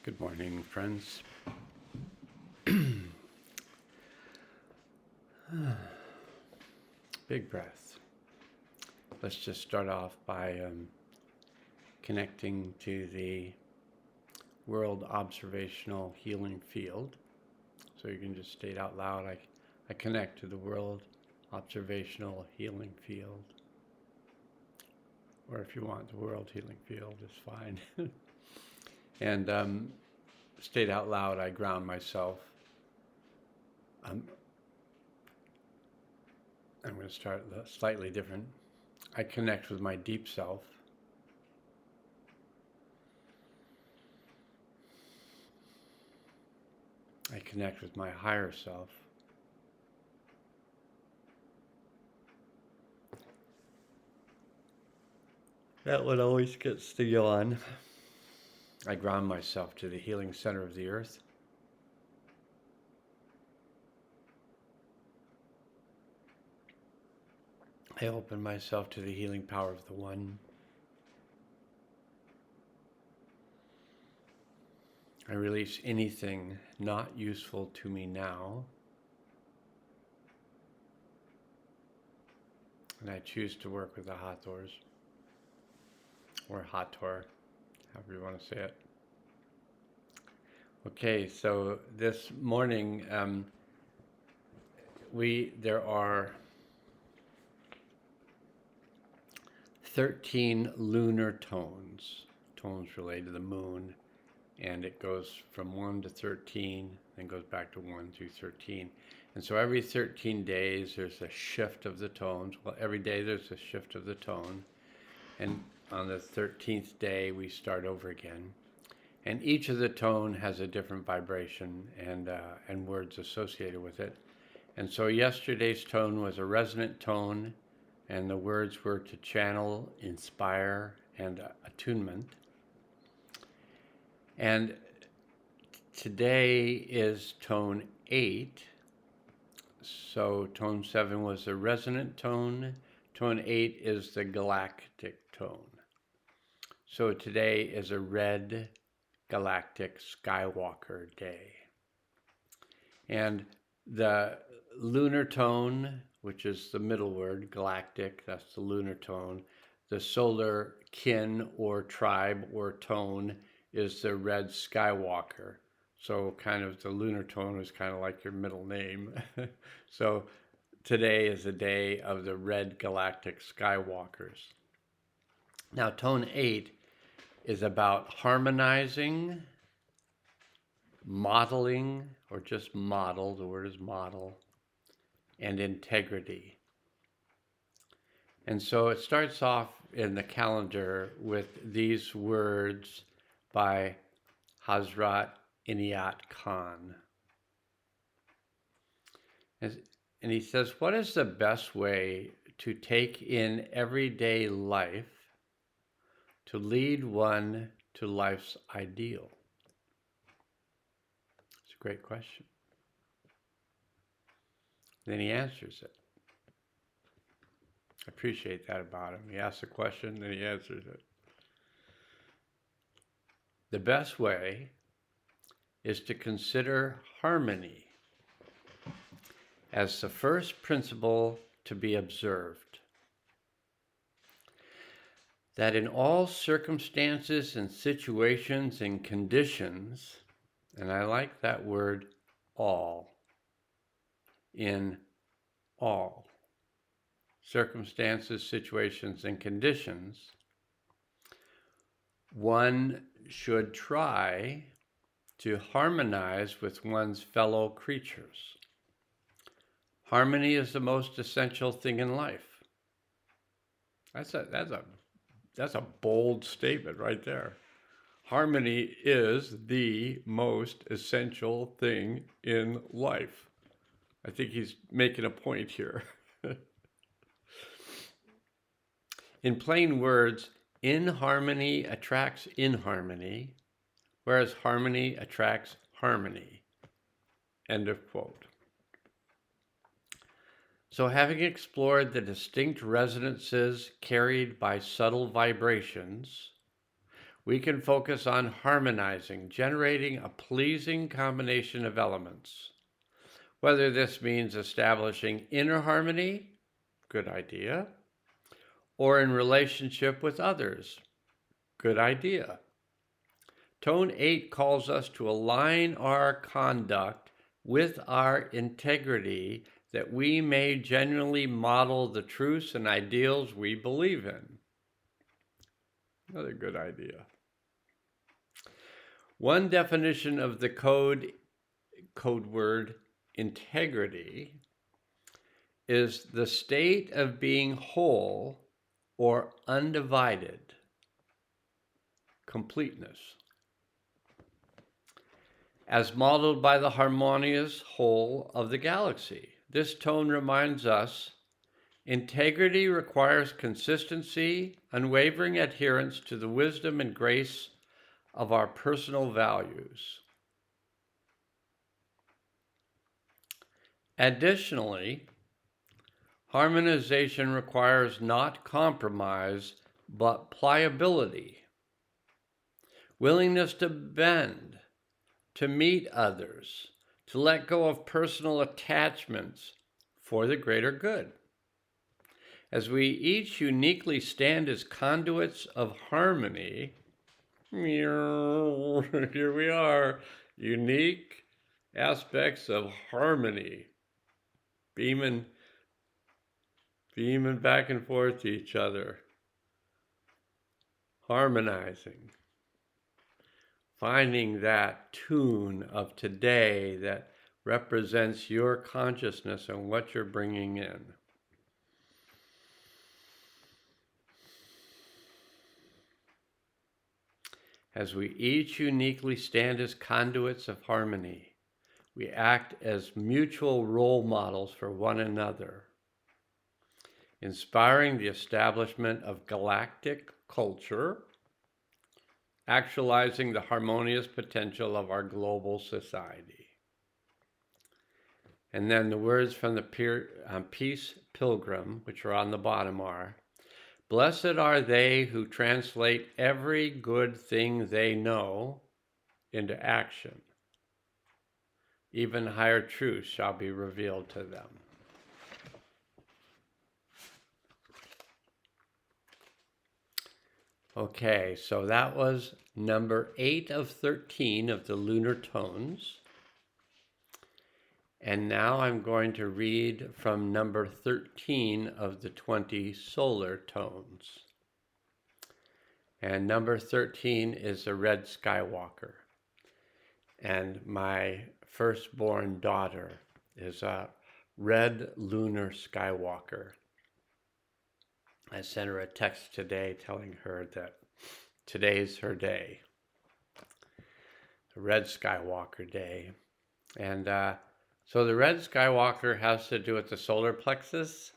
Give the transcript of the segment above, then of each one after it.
Good morning, friends. Big breath. Let's just start off by connecting to the world observational healing field. So you can just state out loud, I connect to the world observational healing field. Or if you want, the world healing field is fine. And state out loud, I ground myself. I'm going to start slightly different. I connect with my deep self. I connect with my higher self. That one always gets the yawn. I ground myself to the healing center of the earth. I open myself to the healing power of the One. I release anything not useful to me now. And I choose to work with the Hathors, or Hathor, however you want to say it. Okay, so this morning there are 13 lunar tones related to the moon, and it goes from 1 to 13, then goes back to 1 through 13. And so every 13 days there's a shift of the tones. Well, every day there's a shift of the tone, and on the 13th day we start over again. And each of the tone has a different vibration and words associated with it. And so yesterday's tone was a resonant tone, and the words were to channel, inspire, and attunement. And today is tone 8. So tone 7 was the resonant tone. Tone 8 is the galactic tone. So today is a Red Galactic Skywalker day. And the lunar tone, which is the middle word, galactic, that's the lunar tone. The solar kin or tribe or tone is the Red Skywalker. So kind of the lunar tone is kind of like your middle name. So today is the day of the Red Galactic Skywalkers. Now tone 8 is about harmonizing, modeling, or just model, the word is model, and integrity. And so it starts off in the calendar with these words by Hazrat Inayat Khan. And he says, what is the best way to take in everyday life to lead one to life's ideal? It's a great question. Then he answers it. I appreciate that about him. He asks a question, then he answers it. The best way is to consider harmony as the first principle to be observed. That in all circumstances and situations and conditions, and I like that word all, in all circumstances, situations, and conditions, one should try to harmonize with one's fellow creatures. Harmony is the most essential thing in life. That's a bold statement right there. Harmony is the most essential thing in life. I think he's making a point here. In plain words, inharmony attracts inharmony, whereas harmony attracts harmony. End of quote. So having explored the distinct resonances carried by subtle vibrations, we can focus on harmonizing, generating a pleasing combination of elements. Whether this means establishing inner harmony, good idea, or in relationship with others, good idea. Tone 8 calls us to align our conduct with our integrity that we may genuinely model the truths and ideals we believe in. Another good idea. One definition of the code word integrity is the state of being whole or undivided, completeness, as modeled by the harmonious whole of the galaxy. This tone reminds us integrity requires consistency, unwavering adherence to the wisdom and grace of our personal values. Additionally, harmonization requires not compromise, but pliability, willingness to bend, to meet others, to let go of personal attachments for the greater good. As we each uniquely stand as conduits of harmony, here we are, unique aspects of harmony, beaming back and forth to each other, harmonizing, finding that tune of today that represents your consciousness and what you're bringing in. As we each uniquely stand as conduits of harmony, we act as mutual role models for one another, inspiring the establishment of galactic culture, actualizing the harmonious potential of our global society. And then the words from the Peace Pilgrim, which are on the bottom, are, "Blessed are they who translate every good thing they know into action. Even higher truths shall be revealed to them." Okay, so that was number 8 of 13 of the lunar tones. And now I'm going to read from number 13 of the 20 solar tones. And number 13 is the Red Skywalker. And my firstborn daughter is a Red Lunar Skywalker. I sent her a text today telling her that today's her day, the Red Skywalker day. And so the Red Skywalker has to do with the solar plexus,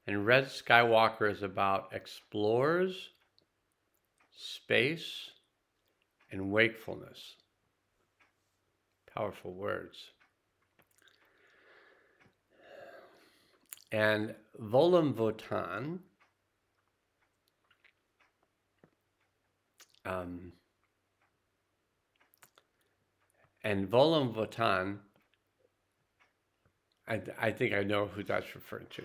and Red Skywalker is about explorers, space, and wakefulness. Powerful words. And Valum Votan I think I know who that's referring to.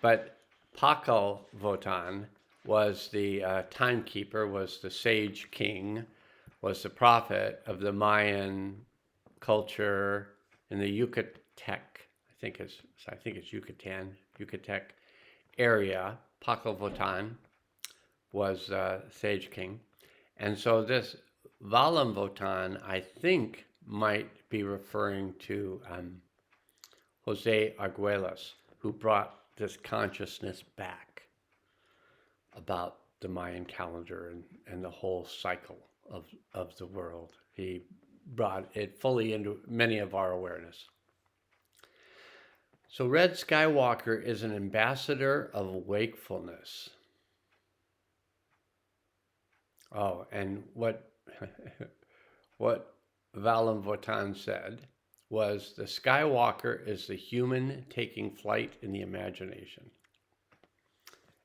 But Paco Votan was the timekeeper, was the sage king, was the prophet of the Mayan culture in the Yucatec, I think it's Yucatec area. Paco Votan was sage king. And so this Valum Votan, I think, might be referring to Jose Arguelles, who brought this consciousness back about the Mayan calendar and the whole cycle of the world. He brought it fully into many of our awareness. So Red Skywalker is an ambassador of wakefulness. Oh, and what Valum Votan said was, the Skywalker is the human taking flight in the imagination.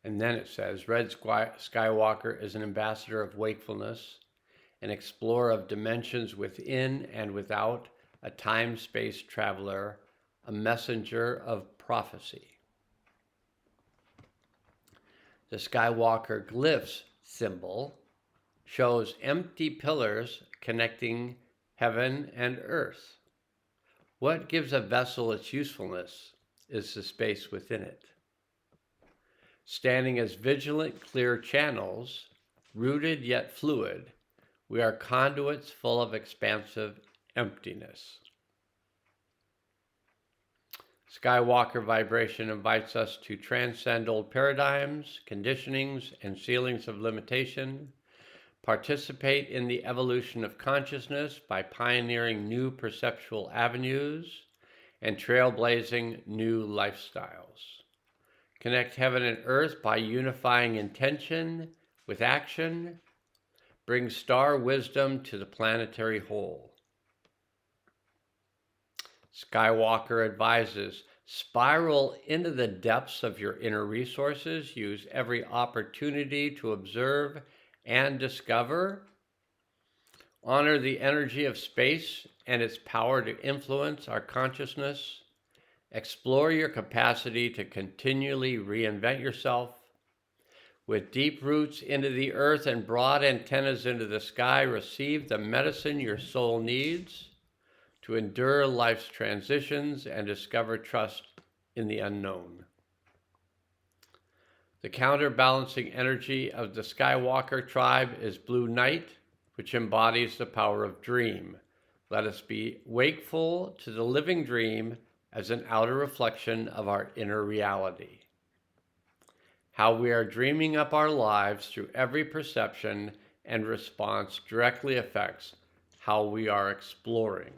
And then it says, Red Skywalker is an ambassador of wakefulness, an explorer of dimensions within and without, a time-space traveler, a messenger of prophecy. The Skywalker glyphs symbol shows empty pillars connecting heaven and earth. What gives a vessel its usefulness is the space within it. Standing as vigilant, clear channels, rooted yet fluid, we are conduits full of expansive emptiness. Skywalker vibration invites us to transcend old paradigms, conditionings, and ceilings of limitation, participate in the evolution of consciousness by pioneering new perceptual avenues and trailblazing new lifestyles. Connect heaven and earth by unifying intention with action, bring star wisdom to the planetary whole. Skywalker advises, spiral into the depths of your inner resources, use every opportunity to observe and discover, honor the energy of space and its power to influence our consciousness, explore your capacity to continually reinvent yourself. With deep roots into the earth and broad antennas into the sky, receive the medicine your soul needs to endure life's transitions and discover trust in the unknown. The counterbalancing energy of the Skywalker tribe is Blue Night, which embodies the power of dream. Let us be wakeful to the living dream as an outer reflection of our inner reality. How we are dreaming up our lives through every perception and response directly affects how we are exploring.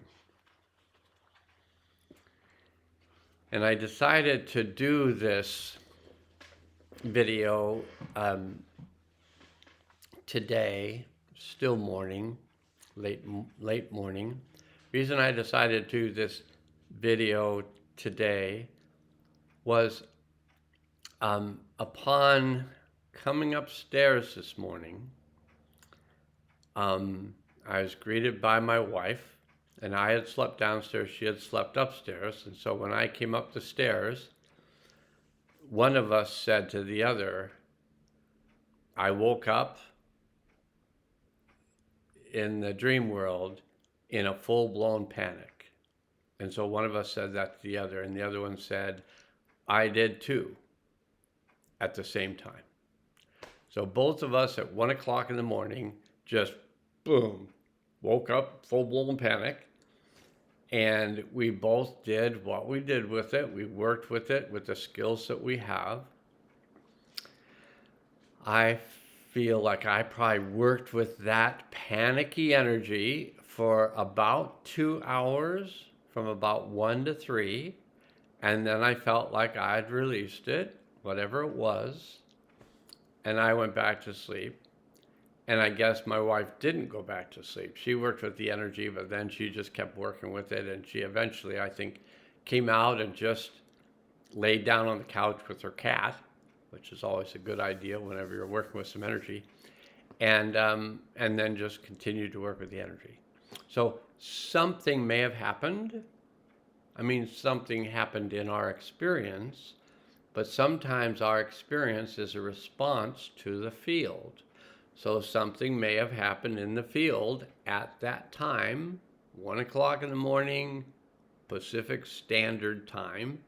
And I decided to do this video today, still morning, late morning. Reason I decided to do this video today was upon coming upstairs this morning, I was greeted by my wife, and I had slept downstairs, she had slept upstairs, and so when I came up the stairs, one of us said to the other, I woke up in the dream world in a full-blown panic. And so one of us said that to the other, and the other one said, I did too, at the same time. So both of us at 1 o'clock in the morning, just boom, woke up, full-blown panic, and we both did what we did with it. We worked with it with the skills that we have. I feel like I probably worked with that panicky energy for about 2 hours, from about 1 to 3, and then I felt like I'd released it, whatever it was, and I went back to sleep. And I guess my wife didn't go back to sleep. She worked with the energy, but then she just kept working with it, and she eventually, I think, came out and just laid down on the couch with her cat, which is always a good idea whenever you're working with some energy, and then just continued to work with the energy. So something may have happened. I mean, something happened in our experience, but sometimes our experience is a response to the field. So something may have happened in the field at that time, 1 o'clock in the morning, Pacific Standard Time.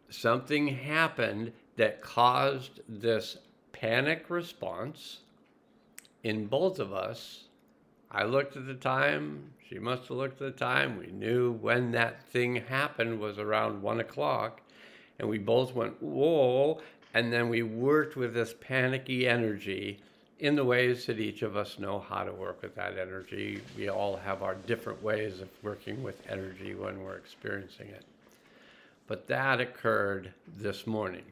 Something happened that caused this panic response in both of us. I looked at the time, she must have looked at the time. We knew when that thing happened was around 1 o'clock, and we both went, whoa. And then we worked with this panicky energy in the ways that each of us know how to work with that energy. We all have our different ways of working with energy when we're experiencing it. But that occurred this morning.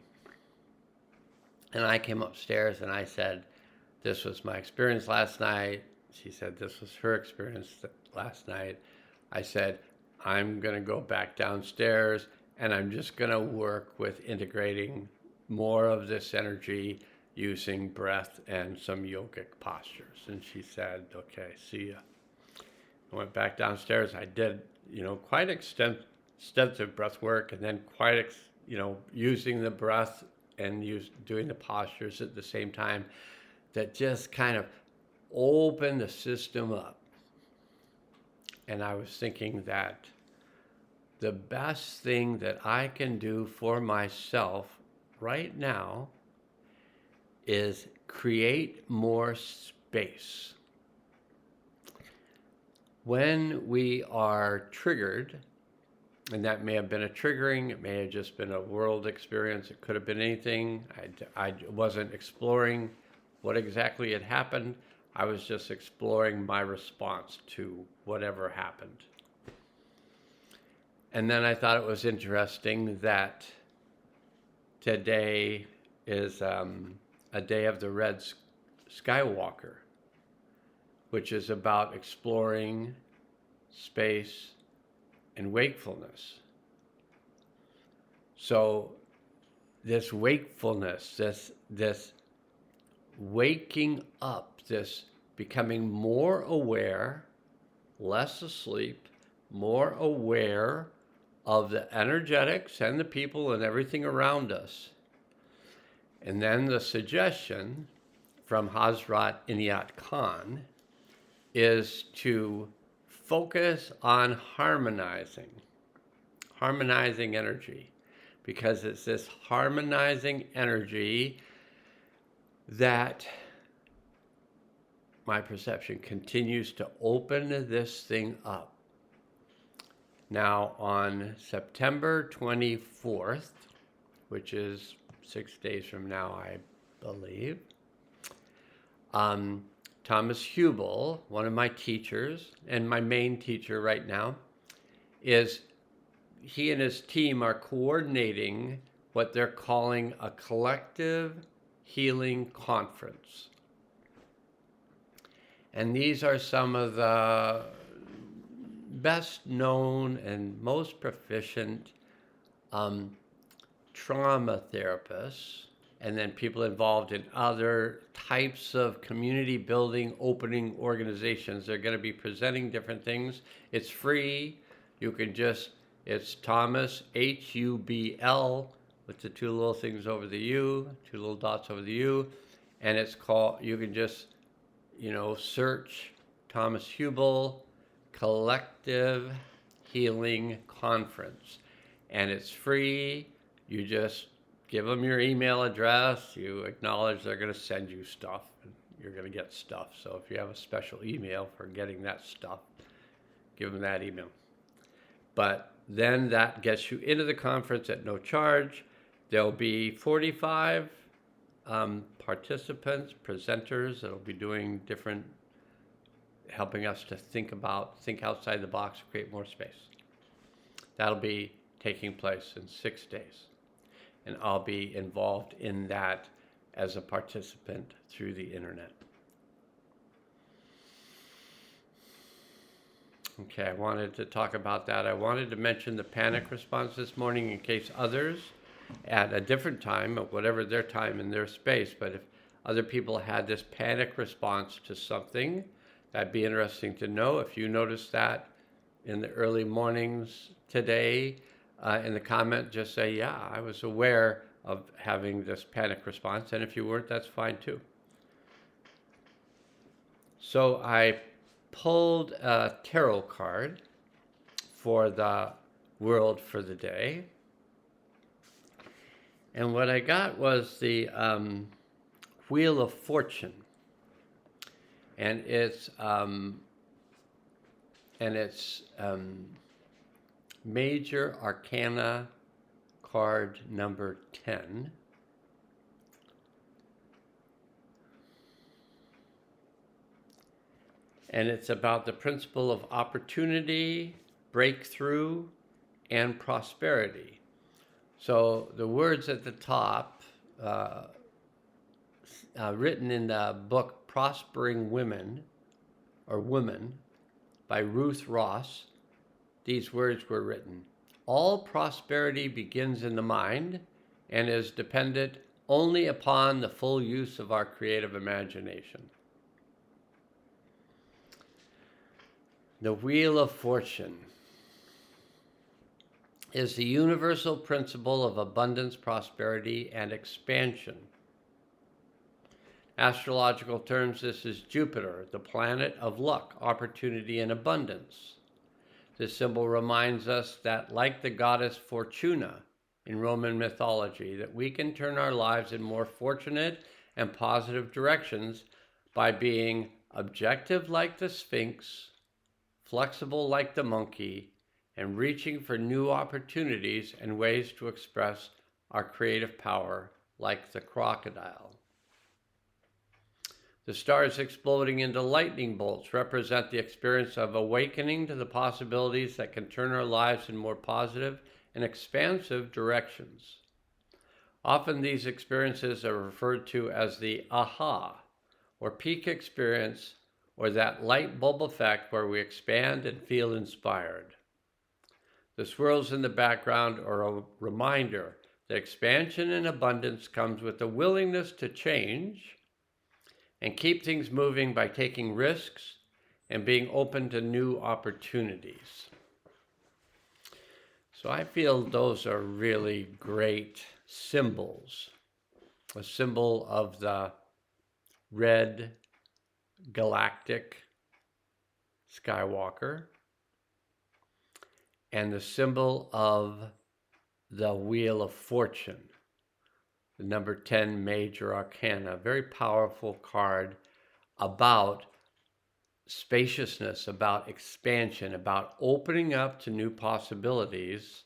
And I came upstairs and I said, this was my experience last night. She said, this was her experience last night. I said, I'm going to go back downstairs and I'm just going to work with integrating more of this energy using breath and some yogic postures. And she said, okay, see ya. I went back downstairs. I did, quite extensive breath work, and then using the breath and doing the postures at the same time that just kind of opened the system up. And I was thinking that the best thing that I can do for myself right now is create more space. When we are triggered, and that may have been a triggering, it may have just been a world experience, it could have been anything. I wasn't exploring what exactly had happened. I was just exploring my response to whatever happened. And then I thought it was interesting that today is a day of the Red Skywalker, which is about exploring space and wakefulness. So this wakefulness, this waking up, this becoming more aware, less asleep, more aware of the energetics and the people and everything around us. And then the suggestion from Hazrat Inayat Khan is to focus on harmonizing energy, because it's this harmonizing energy that my perception continues to open this thing up. Now on September 24th, which is 6 days from now, I believe, Thomas Hubel, one of my teachers and my main teacher right now, he and his team are coordinating what they're calling a collective healing conference. And these are some of the best known and most proficient trauma therapists, and then people involved in other types of community building, opening organizations. They're going to be presenting different things. It's free. You can it's Thomas, Hubl, with the two little things over the U, two little dots over the U. And it's called, you can just, search Thomas Hubel Collective Healing Conference. And it's free. You just give them your email address. You acknowledge they're going to send you stuff, and you're going to get stuff. So if you have a special email for getting that stuff, give them that email. But then that gets you into the conference at no charge. There'll be 45 participants, presenters that'll be doing different, helping us to think outside the box, create more space. That'll be taking place in 6 days. And I'll be involved in that as a participant through the internet. Okay, I wanted to talk about that. I wanted to mention the panic response this morning in case others at a different time, of whatever their time and their space, but if other people had this panic response to something, that'd be interesting to know. If you noticed that in the early mornings today, in the comment, just say, yeah, I was aware of having this panic response. And if you weren't, that's fine too. So I pulled a tarot card for the world for the day. And what I got was the Wheel of Fortune. And it's Major Arcana card number 10. And it's about the principle of opportunity, breakthrough, and prosperity. So the words at the top, written in the book Prospering Women, or Woman, by Ruth Ross, these words were written: all prosperity begins in the mind and is dependent only upon the full use of our creative imagination. The Wheel of Fortune is the universal principle of abundance, prosperity, and expansion. Astrological terms, this is Jupiter, the planet of luck, opportunity, and abundance. This symbol reminds us that, like the goddess Fortuna in Roman mythology, that we can turn our lives in more fortunate and positive directions by being objective like the Sphinx, flexible like the monkey, and reaching for new opportunities and ways to express our creative power like the crocodile. The stars exploding into lightning bolts represent the experience of awakening to the possibilities that can turn our lives in more positive and expansive directions. Often these experiences are referred to as the aha, or peak experience, or that light bulb effect where we expand and feel inspired. The swirls in the background are a reminder that expansion and abundance comes with the willingness to change and keep things moving by taking risks and being open to new opportunities. So I feel those are really great symbols. A symbol of the Red Galactic Skywalker, and the symbol of the Wheel of Fortune, the number 10 Major Arcana, a very powerful card about spaciousness, about expansion, about opening up to new possibilities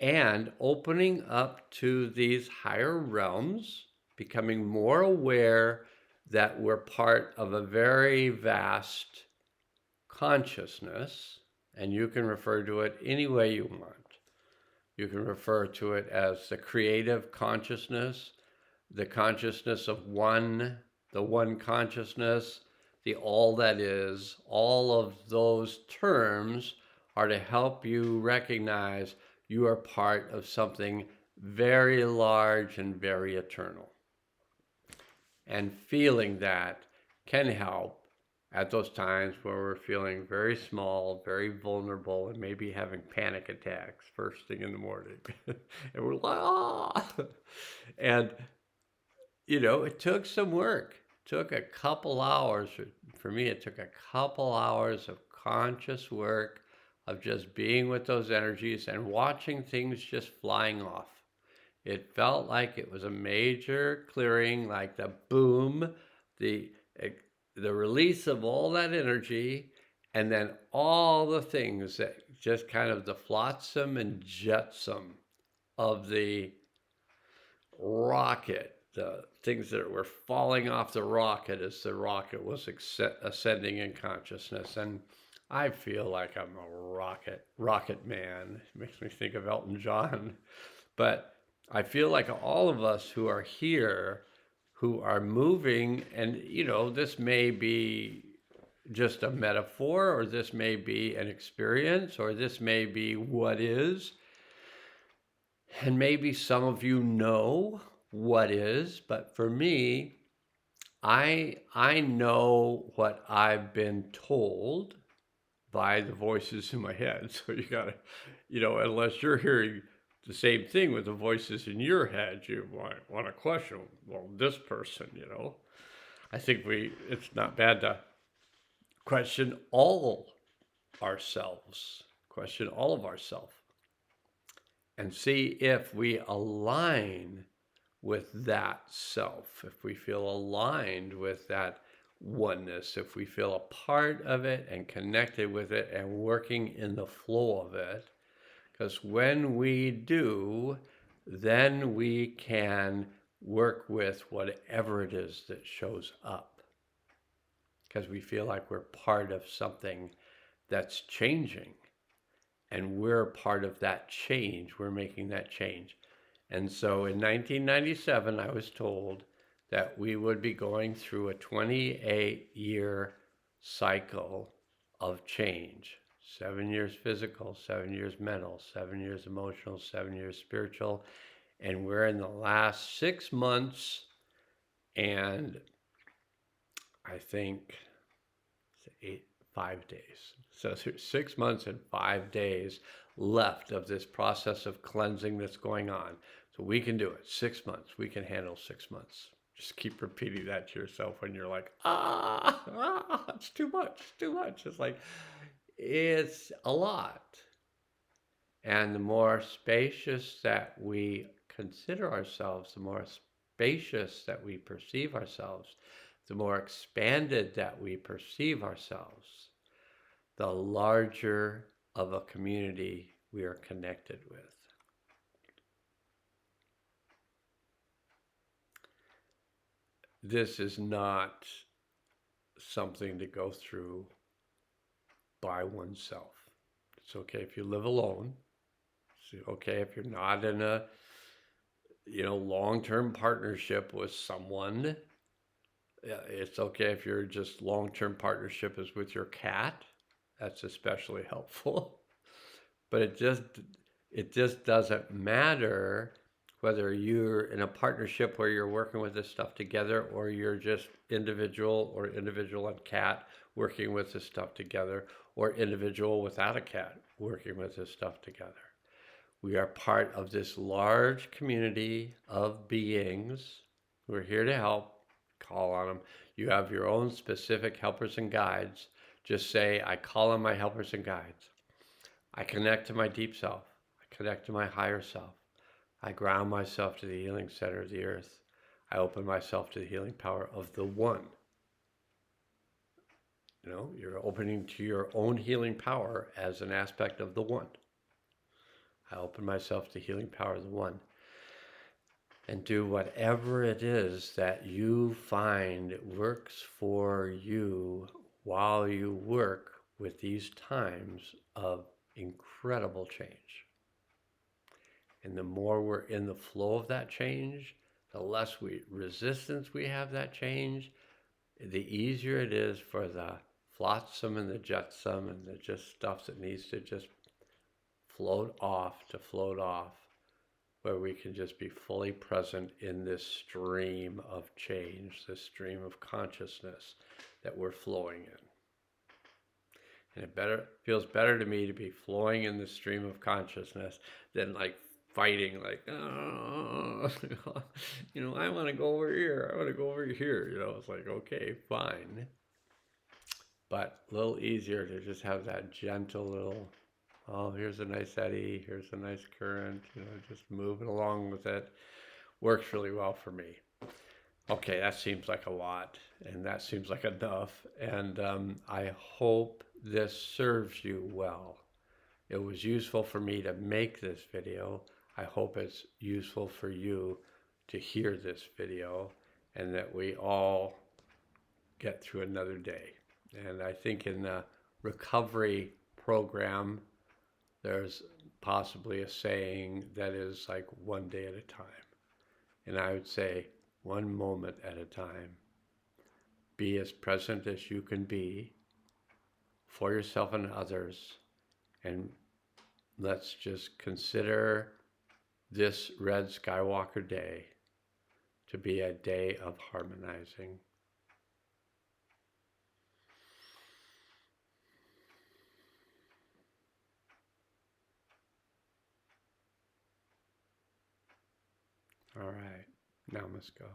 and opening up to these higher realms, becoming more aware that we're part of a very vast consciousness, and you can refer to it any way you want. You can refer to it as the creative consciousness, the consciousness of one, the one consciousness, the all that is. All of those terms are to help you recognize you are part of something very large and very eternal. And feeling that can help at those times where we're feeling very small, very vulnerable, and maybe having panic attacks first thing in the morning. And we're like, ah! And, you know, it took some work. It took a couple hours. For me, it took a couple hours of conscious work of just being with those energies and watching things just flying off. It felt like it was a major clearing, like the boom, the release of all that energy, and then all the things that just kind of the flotsam and jetsam of the rocket, the things that were falling off the rocket as the rocket was ascending in consciousness. And I feel like I'm a rocket man. It makes me think of Elton John. But I feel like all of us who are here, who are moving, and, you know, this may be just a metaphor, or this may be an experience, or this may be what is. And maybe some of you know what is, but for me, I know what I've been told by the voices in my head. So you gotta, you know, unless you're hearing the same thing with the voices in your head, you might want to question, well, this person, you know. I think it's not bad to question all ourselves, question all of ourselves, and see if we align with that self, if we feel aligned with that oneness, if we feel a part of it and connected with it and working in the flow of it. Because when we do, then we can work with whatever it is that shows up. Because we feel like we're part of something that's changing. And we're part of that change. We're making that change. And so in 1997, I was told that we would be going through a 28-year cycle of change. 7 years physical, 7 years mental, 7 years emotional, 7 years spiritual, And we're in the last 6 months, and I think 5 days. So there's 6 months and 5 days left of this process of cleansing that's going on. So we can do it. 6 months. We can handle 6 months. Just keep repeating that to yourself when you're like, it's too much, it's too much. It's like, it's a lot. And the more spacious that we consider ourselves, the more spacious that we perceive ourselves, the more expanded that we perceive ourselves, the larger of a community we are connected with. This is not something to go through by oneself. It's okay if you live alone. It's okay if you're not in a long-term partnership with someone. It's okay if your just long-term partnership is with your cat. That's especially helpful. But it just doesn't matter whether you're in a partnership where you're working with this stuff together, or you're just individual and cat working with this stuff together, or individual without a cat working with this stuff together. We are part of this large community of beings who are here to help. Call on them. You have your own specific helpers and guides. Just say, I call on my helpers and guides. I connect to my deep self. I connect to my higher self. I ground myself to the healing center of the earth. I open myself to the healing power of the one. You're opening to your own healing power as an aspect of the one. I open myself to healing power of the one. And do whatever it is that you find works for you while you work with these times of incredible change. And the more we're in the flow of that change, the less resistance we have that change, the easier it is for the flotsam and the jetsam and the just stuff that needs to just float off, where we can just be fully present in this stream of change, this stream of consciousness that we're flowing in. And it feels better to me to be flowing in the stream of consciousness than like fighting, like, oh, I want to go over here. I want to go over here. It's like, okay, fine. But a little easier to just have that gentle little, oh, here's a nice eddy, here's a nice current, just moving along with it. Works really well for me. Okay, that seems like a lot, and that seems like enough, and I hope this serves you well. It was useful for me to make this video. I hope it's useful for you to hear this video, and that we all get through another day. And I think in the recovery program, there's possibly a saying that is like one day at a time. And I would say one moment at a time. Be as present as you can be for yourself and others. And let's just consider this Red Skywalker day to be a day of harmonizing. All right, now let's go.